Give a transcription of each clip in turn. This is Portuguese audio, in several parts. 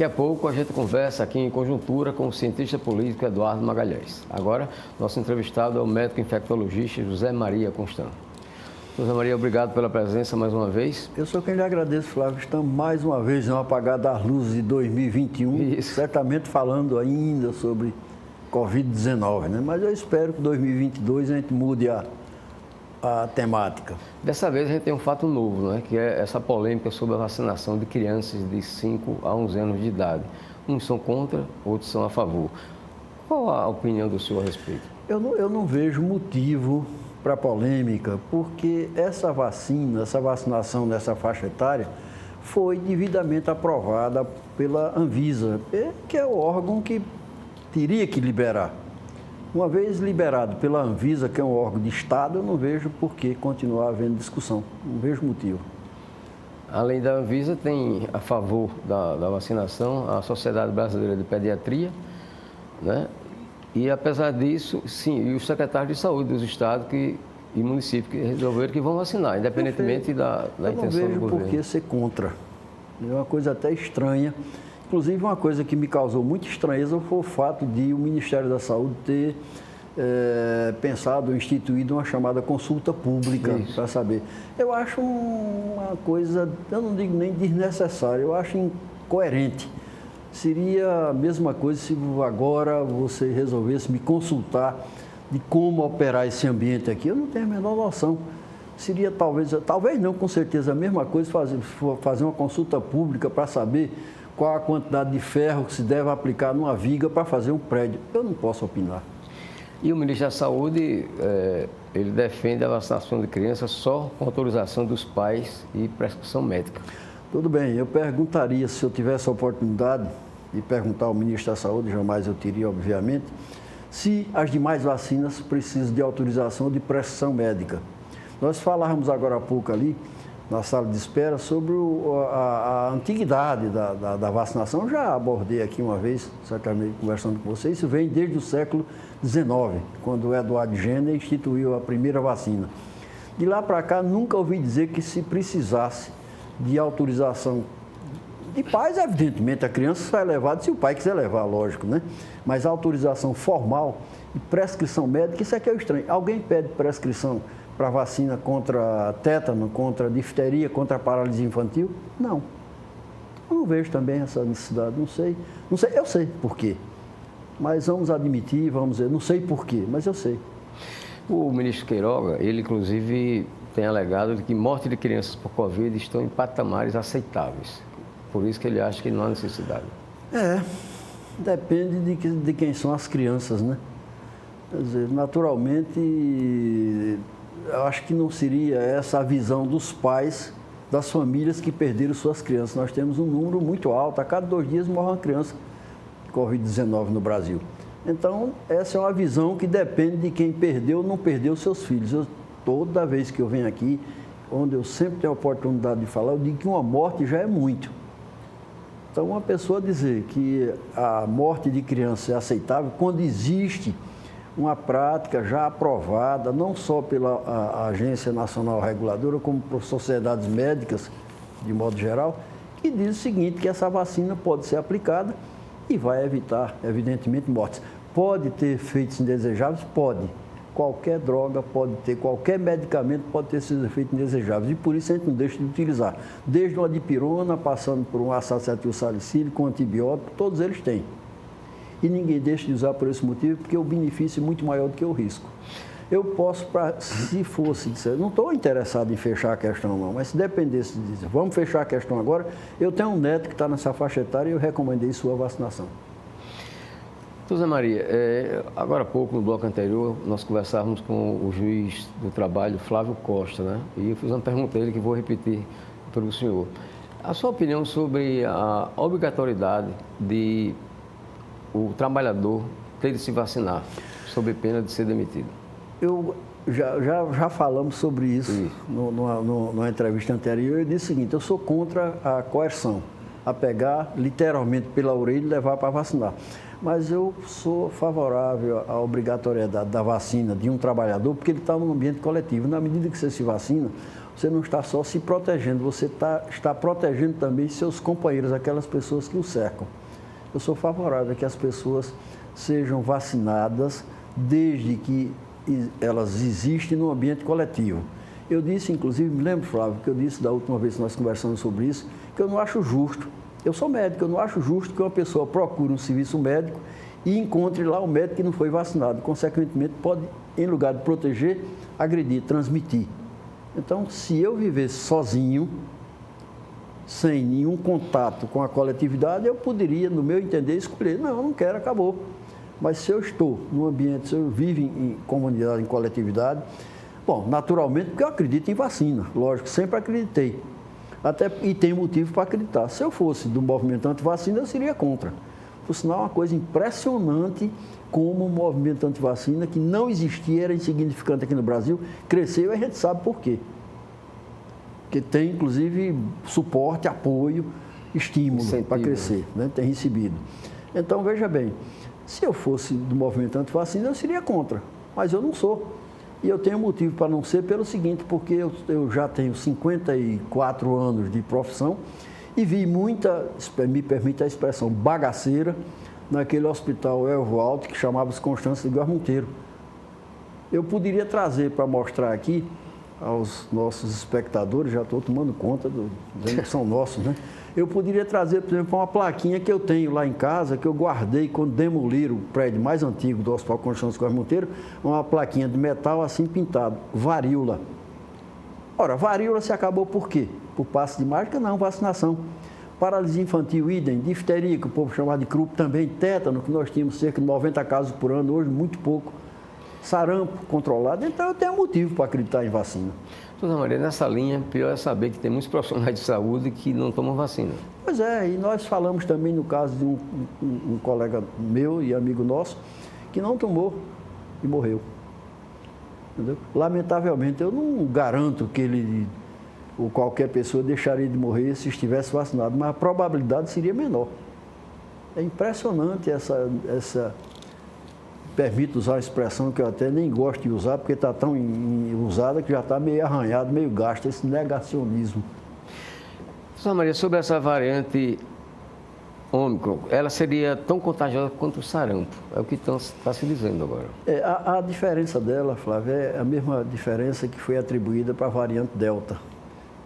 Daqui a pouco a gente conversa aqui em Conjuntura com o cientista político Eduardo Magalhães. Agora, nosso entrevistado é o médico infectologista José Maria Constant. José Maria, obrigado pela presença mais uma vez. Eu sou quem lhe agradeço, Flávio. Estamos mais uma vez no apagar das luzes de 2021, Isso. Certamente falando ainda sobre Covid-19, né? Mas eu espero que em 2022 a gente mude a temática. Dessa vez a gente tem um fato novo, né? Que é essa polêmica sobre a vacinação de crianças de 5 a 11 anos de idade. Uns são contra, outros são a favor. Qual a opinião do senhor a respeito? Eu não vejo motivo para polêmica, porque essa vacinação nessa faixa etária foi devidamente aprovada pela Anvisa, que é o órgão que teria que liberar. Uma vez liberado pela Anvisa, que é um órgão de Estado, eu não vejo por que continuar havendo discussão, não vejo motivo. Além da Anvisa, tem a favor da vacinação a Sociedade Brasileira de Pediatria, né? E apesar disso, sim, e os secretários de saúde dos estados e municípios que resolveram que vão vacinar, independentemente da intenção do governo. Eu não vejo por que ser contra. É uma coisa até estranha. Inclusive, uma coisa que me causou muita estranheza foi o fato de o Ministério da Saúde ter pensado, instituído uma chamada consulta pública para saber. Eu acho uma coisa, eu não digo nem desnecessária, eu acho incoerente. Seria a mesma coisa se agora você resolvesse me consultar de como operar esse ambiente aqui. Eu não tenho a menor noção. Seria talvez não, com certeza, a mesma coisa fazer uma consulta pública para saber qual a quantidade de ferro que se deve aplicar numa viga para fazer um prédio. Eu não posso opinar. E o ministro da Saúde, ele defende a vacinação de crianças só com autorização dos pais e prescrição médica. Tudo bem, eu perguntaria, se eu tivesse a oportunidade de perguntar ao ministro da Saúde, jamais eu teria, obviamente, se as demais vacinas precisam de autorização de prescrição médica. Nós falávamos agora há pouco ali, na sala de espera, sobre a antiguidade da vacinação. Já abordei aqui uma vez, certamente conversando com vocês, isso vem desde o século XIX, quando o Edward Jenner instituiu a primeira vacina. De lá para cá, nunca ouvi dizer que se precisasse de autorização de pais, evidentemente, a criança só é levada se o pai quiser levar, lógico, né? Mas a autorização formal e prescrição médica, isso é que é o estranho. Alguém pede prescrição para vacina contra tétano, contra difteria, contra paralisia infantil? Não. Eu não vejo também essa necessidade, não sei, eu sei por quê. Mas vamos admitir, vamos dizer, não sei por quê, mas eu sei. O ministro Queiroga, ele inclusive tem alegado de que morte de crianças por Covid estão em patamares aceitáveis. Por isso que ele acha que não há necessidade. Depende de quem são as crianças, né? Quer dizer, naturalmente, eu acho que não seria essa a visão dos pais, das famílias que perderam suas crianças. Nós temos um número muito alto, a cada 2 dias morre uma criança de Covid-19 no Brasil. Então, essa é uma visão que depende de quem perdeu ou não perdeu seus filhos. Toda vez que eu venho aqui, onde eu sempre tenho a oportunidade de falar, eu digo que uma morte já é muito. Então, uma pessoa dizer que a morte de criança é aceitável quando existe uma prática já aprovada, não só pela Agência Nacional Reguladora, como por sociedades médicas, de modo geral, que diz o seguinte, que essa vacina pode ser aplicada e vai evitar, evidentemente, mortes. Pode ter efeitos indesejáveis? Pode. Qualquer droga pode ter, qualquer medicamento pode ter esses efeitos indesejáveis e por isso a gente não deixa de utilizar. Desde uma dipirona, passando por um azacetilsalicílico, um antibiótico, todos eles têm. E ninguém deixa de usar por esse motivo, porque o benefício é muito maior do que o risco. Eu posso, se fosse, não estou interessado em fechar a questão não, mas se dependesse de dizer, vamos fechar a questão agora, eu tenho um neto que está nessa faixa etária e eu recomendei sua vacinação. José Maria, agora há pouco, no bloco anterior, nós conversávamos com o juiz do trabalho, Flávio Costa, né? E eu fiz uma pergunta a ele que vou repetir para o senhor. A sua opinião sobre a obrigatoriedade de o trabalhador ter de se vacinar, sob pena de ser demitido? Já falamos sobre isso numa entrevista anterior. Eu disse o seguinte, eu sou contra a coerção, a pegar literalmente pela orelha e levar para vacinar. Mas eu sou favorável à obrigatoriedade da vacina de um trabalhador, porque ele está num ambiente coletivo. Na medida que você se vacina, você não está só se protegendo, você está protegendo também seus companheiros, aquelas pessoas que o cercam. Eu sou favorável a que as pessoas sejam vacinadas desde que elas existem no ambiente coletivo. Eu disse, inclusive, me lembro, Flávio, que eu disse da última vez que nós conversamos sobre isso, que eu não acho justo. Eu sou médico, eu não acho justo que uma pessoa procure um serviço médico e encontre lá um médico que não foi vacinado. Consequentemente, pode, em lugar de proteger, agredir, transmitir. Então, se eu vivesse sozinho, sem nenhum contato com a coletividade, eu poderia, no meu entender, escolher, não quero, acabou. Mas se eu estou num ambiente, se eu vivo em comunidade, em coletividade, bom, naturalmente, porque eu acredito em vacina, lógico, sempre acreditei. E tenho motivo para acreditar. Se eu fosse do movimento anti-vacina, eu seria contra. Por sinal, é uma coisa impressionante como o movimento anti-vacina, que não existia, era insignificante aqui no Brasil, cresceu e a gente sabe por quê. Porque tem, inclusive, suporte, apoio, estímulo para crescer, né? Tem recebido. Então, veja bem, se eu fosse do movimento anti-vacina, eu seria contra, mas eu não sou. E eu tenho motivo para não ser pelo seguinte, porque eu já tenho 54 anos de profissão e vi muita, me permite a expressão, bagaceira, naquele hospital Elvo Alto que chamava-se Constância de Góes Monteiro. Eu poderia trazer para mostrar aqui aos nossos espectadores, já estou tomando conta, dizendo que são nossos, né? Eu poderia trazer, por exemplo, uma plaquinha que eu tenho lá em casa, que eu guardei quando demoliram o prédio mais antigo do Hospital Constância de Góes Monteiro, uma plaquinha de metal assim pintado, varíola. Ora, varíola se acabou por quê? Por passe de mágica? Não, vacinação. Paralisia infantil, idem, difteria, que o povo chamava de croup, também tétano, que nós tínhamos cerca de 90 casos por ano, hoje muito pouco. Sarampo controlado, então eu tenho motivo para acreditar em vacina. Doutora Maria, nessa linha, pior é saber que tem muitos profissionais de saúde que não tomam vacina. Pois é, e nós falamos também no caso de um colega meu e amigo nosso, que não tomou e morreu. Entendeu? Lamentavelmente, eu não garanto que ele ou qualquer pessoa deixaria de morrer se estivesse vacinado, mas a probabilidade seria menor. É impressionante essa permito usar a expressão que eu até nem gosto de usar, porque está tão usada que já está meio arranhado, meio gasto, esse negacionismo. Doutora Maria, sobre essa variante Ômicron, ela seria tão contagiosa quanto o sarampo, é o que está se dizendo agora. A diferença dela, Flávia, é a mesma diferença que foi atribuída para a variante Delta.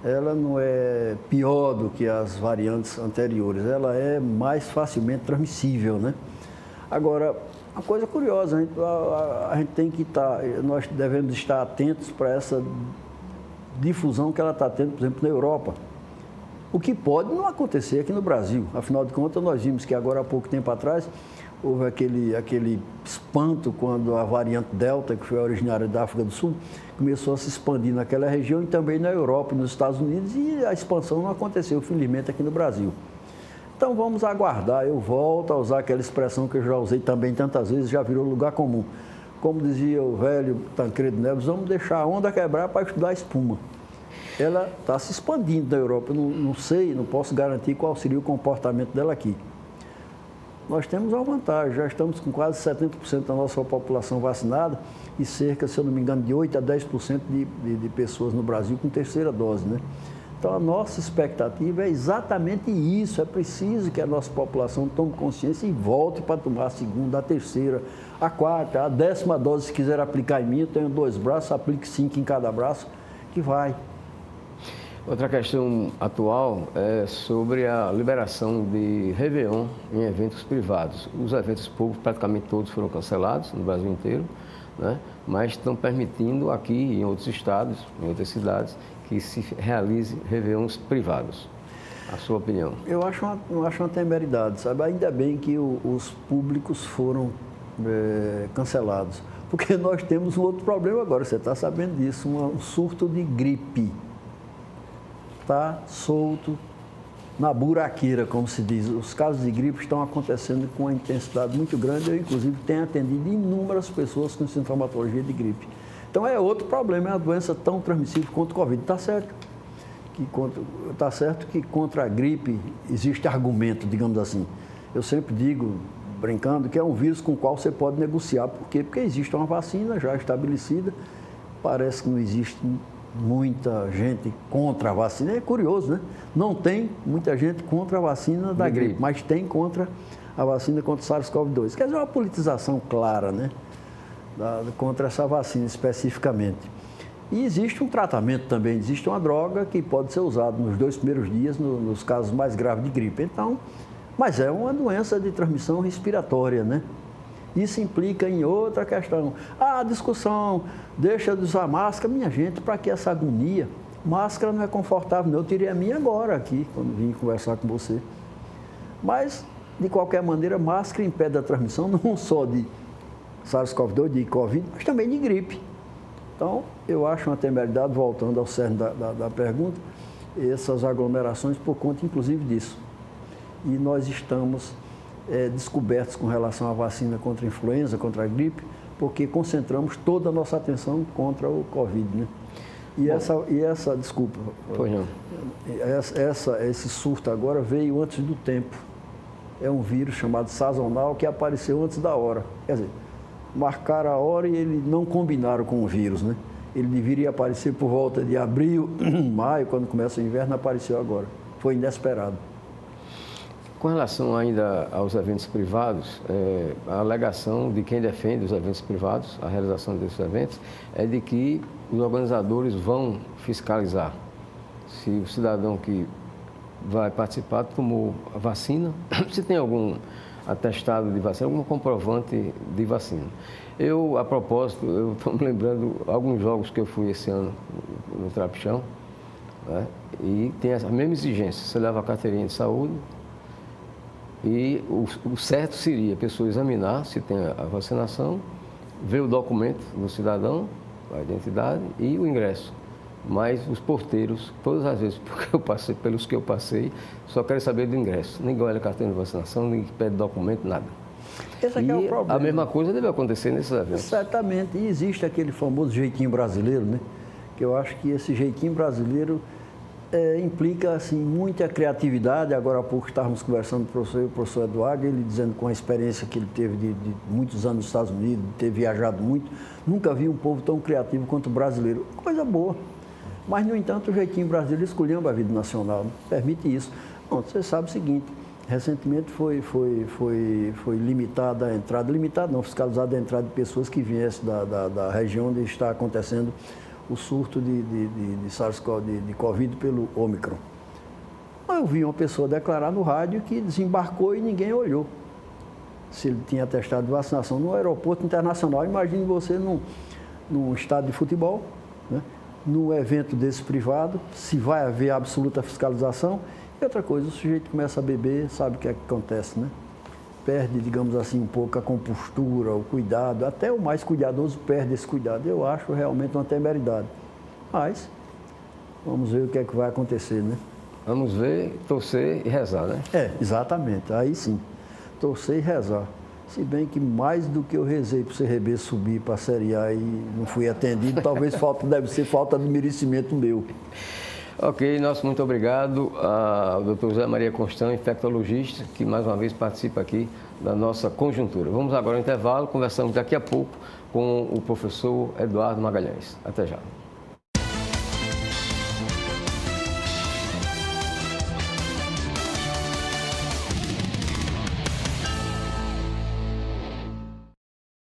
Ela não é pior do que as variantes anteriores, ela é mais facilmente transmissível, né? Agora, uma coisa curiosa, a gente tem que estar, nós devemos estar atentos para essa difusão que ela está tendo, por exemplo, na Europa. O que pode não acontecer aqui no Brasil. Afinal de contas, nós vimos que agora há pouco tempo atrás houve aquele espanto quando a variante Delta, que foi originária da África do Sul, começou a se expandir naquela região e também na Europa e nos Estados Unidos, e a expansão não aconteceu, felizmente, aqui no Brasil. Então vamos aguardar, eu volto a usar aquela expressão que eu já usei também tantas vezes, já virou lugar comum. Como dizia o velho Tancredo Neves, vamos deixar a onda quebrar para estudar a espuma. Ela está se expandindo na Europa, eu não sei, não posso garantir qual seria o comportamento dela aqui. Nós temos uma vantagem, já estamos com quase 70% da nossa população vacinada e cerca, se eu não me engano, de 8% a 10% de pessoas no Brasil com terceira dose, né? Então, a nossa expectativa é exatamente isso. É preciso que a nossa população tome consciência e volte para tomar a segunda, a terceira, a quarta, a 10ª dose. Se quiser aplicar em mim, eu tenho 2 braços, aplique 5 em cada braço, que vai. Outra questão atual é sobre a liberação de Réveillon em eventos privados. Os eventos públicos, praticamente todos foram cancelados no Brasil inteiro, né? Mas estão permitindo aqui, em outros estados, em outras cidades, que se realize Réveillons privados. A sua opinião? Eu acho uma temeridade, sabe? Ainda bem que os públicos foram cancelados, porque nós temos um outro problema agora, você está sabendo disso, um surto de gripe. Está solto na buraqueira, como se diz. Os casos de gripe estão acontecendo com uma intensidade muito grande. Eu, inclusive, tenho atendido inúmeras pessoas com sintomatologia de gripe. Então, é outro problema, é uma doença tão transmissível quanto o Covid. Está certo que contra a gripe existe argumento, digamos assim. Eu sempre digo, brincando, que é um vírus com o qual você pode negociar. Por quê? Porque existe uma vacina já estabelecida, parece que não existe muita gente contra a vacina. É curioso, né? Não tem muita gente contra a vacina da gripe, mas tem contra a vacina contra o SARS-CoV-2. Quer dizer, uma politização clara, né? Contra essa vacina especificamente. E existe um tratamento também, existe uma droga que pode ser usada nos 2 primeiros dias, nos casos mais graves de gripe. Então, mas é uma doença de transmissão respiratória, né? Isso implica em outra questão. A discussão, deixa de usar máscara. Minha gente, para que essa agonia? Máscara não é confortável, não. Eu tirei a minha agora aqui, quando vim conversar com você. Mas, de qualquer maneira, máscara impede a transmissão não só de SARS-CoV-2, de Covid, mas também de gripe. Então, eu acho uma temeridade, voltando ao cerne da pergunta, essas aglomerações por conta, inclusive, disso. E nós estamos descobertos com relação à vacina contra a influenza, contra a gripe, porque concentramos toda a nossa atenção contra o Covid, né? Desculpa. Pois não. Esse surto agora veio antes do tempo. É um vírus chamado sazonal que apareceu antes da hora. Quer dizer, marcaram a hora e eles não combinaram com o vírus, né? Ele deveria aparecer por volta de abril, maio, quando começa o inverno, apareceu agora. Foi inesperado. Com relação ainda aos eventos privados, a alegação de quem defende os eventos privados, a realização desses eventos, é de que os organizadores vão fiscalizar se o cidadão que vai participar tomou a vacina, se tem algum atestado de vacina, algum comprovante de vacina. A propósito, eu estou me lembrando alguns jogos que eu fui esse ano no Trapichão, né? E tem a mesma exigência, você leva a carteirinha de saúde. E o certo seria a pessoa examinar se tem a vacinação, ver o documento do cidadão, a identidade e o ingresso. Mas os porteiros, todas as vezes pelos que eu passei, só querem saber do ingresso. Ninguém olha a carteira de vacinação, ninguém pede documento, nada. Esse aqui é o problema. A mesma coisa deve acontecer nesses eventos. Certamente. E existe aquele famoso jeitinho brasileiro, né? Que eu acho que esse jeitinho brasileiro implica assim, muita criatividade. Agora há pouco estávamos conversando com o professor Eduardo, ele dizendo com a experiência que ele teve de muitos anos nos Estados Unidos, de ter viajado muito, nunca vi um povo tão criativo quanto o brasileiro. Coisa boa. Mas, no entanto, o jeitinho brasileiro escolhendo a vida nacional, permite isso. Bom, você sabe o seguinte, recentemente foi limitada a entrada, fiscalizada a entrada de pessoas que viessem da região onde está acontecendo o surto de SARS-CoV, de Covid pelo Ômicron. Eu vi uma pessoa declarar no rádio que desembarcou e ninguém olhou se ele tinha atestado de vacinação no aeroporto internacional. Imagine você num estádio de futebol, né? Num evento desse privado, se vai haver absoluta fiscalização. E outra coisa, o sujeito começa a beber, sabe o que é que acontece, né? Perde, digamos assim, um pouco a compostura, o cuidado, até o mais cuidadoso perde esse cuidado. Eu acho realmente uma temeridade. Mas, vamos ver o que é que vai acontecer, né? Vamos ver, torcer e rezar, né? Exatamente. Aí sim, torcer e rezar. Se bem que mais do que eu rezei para o CRB subir para a Série A e não fui atendido, talvez deve ser falta de merecimento meu. Ok, nosso muito obrigado ao Dr. José Maria Constão, infectologista, que mais uma vez participa aqui da nossa conjuntura. Vamos agora ao intervalo, conversamos daqui a pouco com o professor Eduardo Magalhães. Até já.